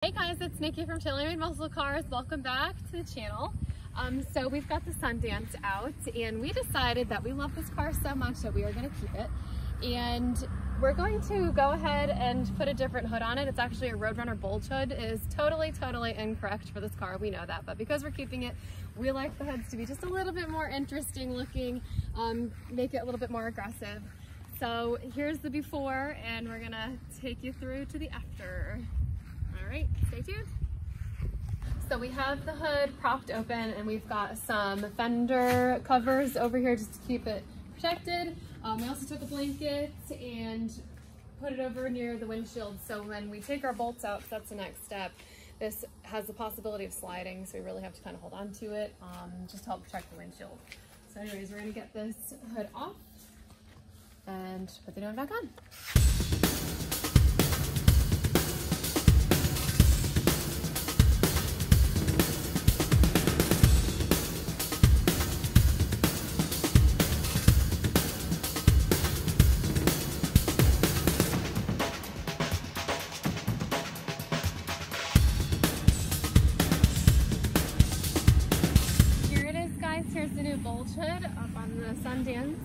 Hey guys, it's Nikki from Taylor Made Muscle Cars. Welcome back to the channel. So we've got the Sundance out and we decided that we love this car so much that we are going to keep it. And we're going to go ahead and put a different hood on it. It's actually a Roadrunner Bulge hood. It is totally incorrect for this car. We know that, but because we're keeping it, we like the hoods to be just a little bit more interesting looking, make it a little bit more aggressive. So here's the before and we're going to take you through to the after. All right, stay tuned. So we have the hood propped open and we've got some fender covers over here just to keep it protected. We also took a blanket and put it over near the windshield so when we take our bolts out, because that's the next step, this has the possibility of sliding, so we really have to kind of hold on to it just to help protect the windshield. So anyways, we're gonna get this hood off and put the new one back on. Here's the new Bulge hood up on the Sundance.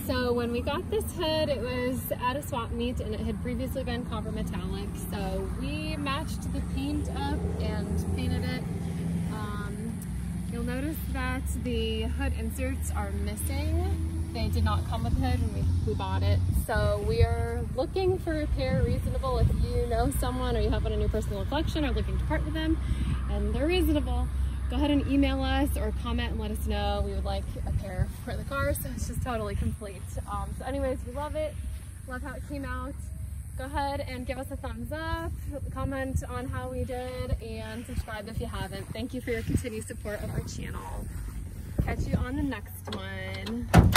So when we got this hood, it was at a swap meet and it had previously been copper metallic. So we matched the paint up and painted it. You'll notice that the hood inserts are missing. They did not come with the hood when we bought it. So we are looking for a repair reasonable. If you know someone or you have one in your personal collection or looking to part with them and they're reasonable, go ahead and email us or comment and let us know. We would like a pair for the car, so it's just totally complete. So anyways, we love it. Love how it came out. Go ahead and give us a thumbs up, comment on how we did, and subscribe if you haven't. Thank you for your continued support of our channel. Catch you on the next one.